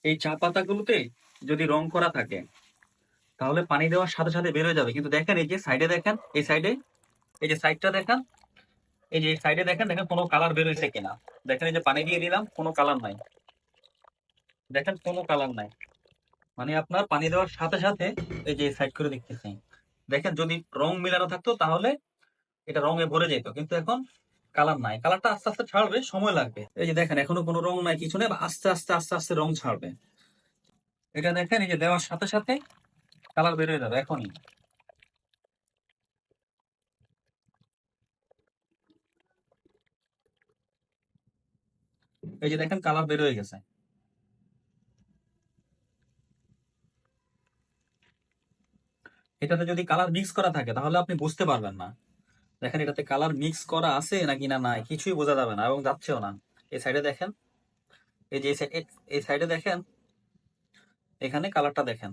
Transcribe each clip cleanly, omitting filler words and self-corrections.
এই চা পাতাগুলোতে যদি রং করা থাকে তাহলে পানি দেওয়ার সাথে সাথে বের হয়ে যাবে, কিন্তু দেখেন এই যে সাইডে দেখেন, এই সাইডে, এই যে সাইডটা দেখেন, এই যে সাইডে দেখেন, দেখেন কোনো কালার বের হয়েছে কিনা। দেখেন এই যে পানি দিয়ে দিলাম, কোনো কালার নাই। দেখেন কোনো কালার নাই, মানে আপনার পানি দেওয়ার সাথে সাথে এই যে সাইড করে দেখতেছি, দেখেন যদি রং মিলানো থাকতো তাহলে এটা রঙে ভরে যেত, কিন্তু এখন কালার নাই। কালারটা আস্তে আস্তে ছাড়বে, সময় লাগবে। এই যে দেখেন এখনো কোনো রং নাই, কিছু নেই, আস্তে আস্তে আস্তে আস্তে রং ছাড়বে। এটা দেখেন এই যে দেওয়ার সাথে সাথে কালার বের হয়ে যাবে এখনই। এই যে দেখেন কালার বের হয়ে গেছে। এটাতে যদি কালার মিক্স করা থাকে তাহলে আপনি বুঝতে পারবেন না। দেখেন এটাতে কালার মিক্স করা আছে নাকি না নাই কিছুই বোঝা যাবে না, এবং যাচ্ছেও না। এই সাইডে দেখেন, এই যে এই সাইডে দেখেন, এখানে কালারটা দেখেন,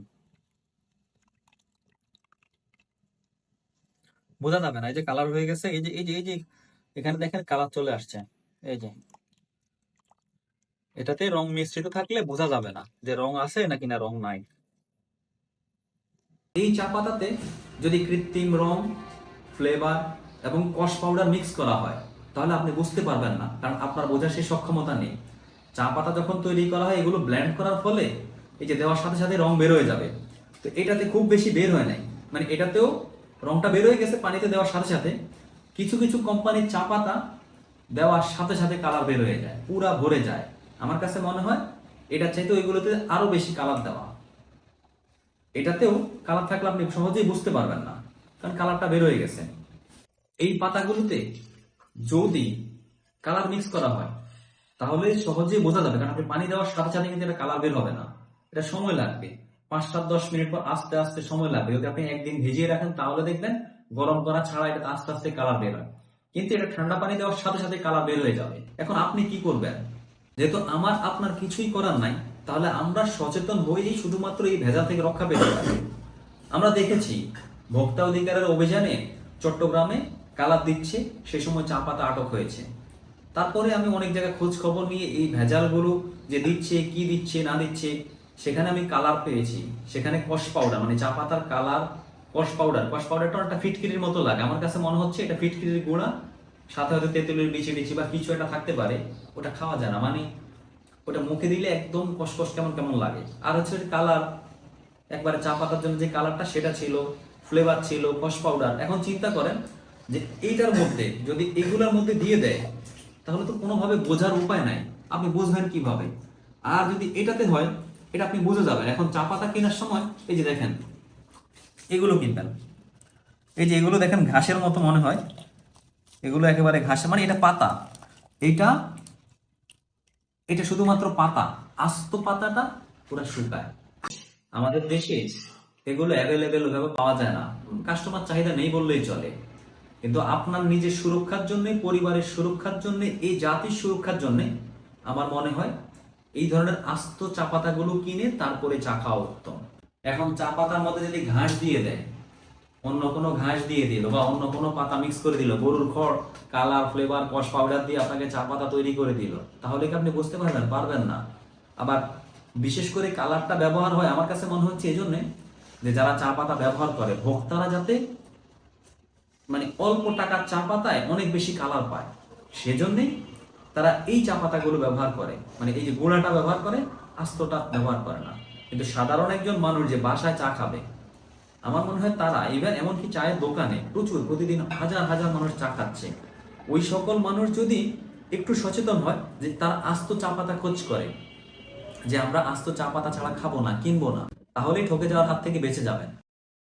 বোঝা যাবে না। এই যে কালার হয়ে গেছে, এই যে এখানে দেখেন কালার চলে আসছে। এই যে এটাতে রং মিশ্রিত থাকলে বোঝা যাবে না যে রং আছে নাকি না রং নাই। এই চা পাতাতে যদি কৃত্রিম রং, ফ্লেভার এবং কষ পাউডার মিক্স করা হয় তাহলে আপনি বুঝতে পারবেন না, কারণ আপনার বোঝার সেই সক্ষমতা নেই। চা পাতা যখন তৈরি করা হয় এগুলো ব্লেন্ড করার ফলে এই যে দেওয়ার সাথে সাথে রং বের হয়ে যাবে। তো এটাতে খুব বেশি বের হয় নাই, মানে এটাতেও রংটা বের হয়ে গেছে পানিতে দেওয়ার সাথে সাথে। কিছু কিছু কোম্পানির চা পাতা দেওয়ার সাথে সাথে কালার বের হয়ে যায়, পুরা ভরে যায়। আমার কাছে মনে হয় এটা চাইতে ওইগুলোতে আরো বেশি কালার দেওয়া। এটাতেও কালার থাকলে আপনি সহজেই বুঝতে পারবেন না, কারণ কালারটা বের হয়ে গেছে। এই পাতাগুলোতে যদি কালার মিক্স করা হয় তাহলে সহজেই বোঝা যাবে, কারণ আপনি পানি দেওয়ার সাথে সাথে কিন্তু এটা কালার বের হবে না। এটা সময় লাগবে, 5-7-10 মিনিট পর আস্তে আস্তে সময় লাগবে। যদি আপনি একদিন ভিজিয়ে রাখেন তাহলে দেখবেন গরম করা ছাড়া এটা আস্তে আস্তে কালার বের হয়, কিন্তু এটা ঠান্ডা পানি দেওয়ার সাথে সাথে কালার বের হয়ে যাবে। এখন আপনি কি করবেন? যেহেতু আমার আপনার কিছুই করার নাই, তাহলে আমরা সচেতন হয়েই শুধুমাত্র এই ভেজাল থেকে রক্ষা পেতে পারি। আমরা দেখেছি ভোক্তা অধিকারের অভিযানে চট্টগ্রামে কালার দিচ্ছে, সে সময় চা পাতা আটক হয়েছে। তারপরে আমি অনেক জায়গায় খোঁজ খবর নিয়ে এই ভেজালগুলো যে দিচ্ছে, কি দিচ্ছে না দিচ্ছে, সেখানে আমি কালার পেয়েছি। সেখানে কষ পাউডার, মানে চা পাতার কালার, কষ পাউডারটা একটা ফিটকিরির মতো লাগে। আমার কাছে মনে হচ্ছে এটা ফিটকিরির গুঁড়া, সাথে হয়তো তেঁতুলের বিচি টিচি বা কিছু একটা থাকতে পারে। ওটা খাওয়া যায় না, মানে ওটা মুখে দিলে একদম কসকস কেমন কেমন লাগে। আর হচ্ছে কালার, একবারে চা পাতার জন্য যে কালারটা সেটা ছিল, ফ্লেভার ছিল, কষ পাউডার। এখন চিন্তা করেন যে এইটার মধ্যে যদি এগুলোর মধ্যে দিয়ে দেয় তাহলে তো কোনোভাবে বোঝার উপায় নাই, আপনি বুঝবেন কিভাবে? আর যদি এটাতে হয় এটা আপনি বুঝে যাবেন। এখন চা পাতা কেনার সময় এই যে দেখেন এগুলো কিনবেন, এই যে এগুলো দেখেন ঘাসের মতো মনে হয়, এগুলো একেবারে ঘাস, মানে এটা পাতা, এটা এটা শুধুমাত্র পাতা, আস্ত পাতাটা পুরো শুকায়। আমাদের দেশে এগুলো অ্যাভেলেবেল ভাবে পাওয়া যায় না, কাস্টমার চাহিদা নেই বললেই চলে। কিন্তু আপনার নিজের সুরক্ষার জন্য, পরিবারের সুরক্ষার জন্য, এই জাতির সুরক্ষার জন্য আমার মনে হয় এই ধরনের আস্ত চা পাতাগুলো কিনে তারপরে চা খাওয়া উত্তম। এখন চা পাতার মধ্যে যদি ঘাস দিয়ে দেয়, অন্য কোনো ঘাস দিয়ে দিল বা অন্য কোনো পাতা মিক্স করে দিল, গরুর খড়, কালার, ফ্লেভার, কষ পাউডার দিয়ে আপনাকে চা পাতা তৈরি করে দিল, তাহলে কি আপনি বুঝতে পারবেন না। আবার বিশেষ করে কালারটা ব্যবহার হয় আমার কাছে মনে হচ্ছে এই জন্যে যে যারা চা পাতা ব্যবহার করে ভোক্তারা যাতে মানে অল্প টাকার চা পাতায় অনেক বেশি কালার পায়, সেজন্যই তারা এই চা পাতাগুলো ব্যবহার করে, মানে এই যে গুঁড়াটা ব্যবহার করে, আস্তটা ব্যবহার করে না। কিন্তু সাধারণ একজন মানুষ যে বাসায় চা খাবে, আমার মনে হয় তারা, ইভেন এমনকি চায়ের দোকানে প্রচুর প্রতিদিন হাজার হাজার মানুষ চা খাচ্ছে, ওই সকল মানুষ যদি একটু সচেতন হয় যে তারা আস্ত চা পাতা খোঁজ করে, যে আমরা আস্ত চা পাতা ছাড়া খাবো না, কিনবো না, তাহলেই ঠকে যাওয়ার হাত থেকে বেঁচে যাবেন।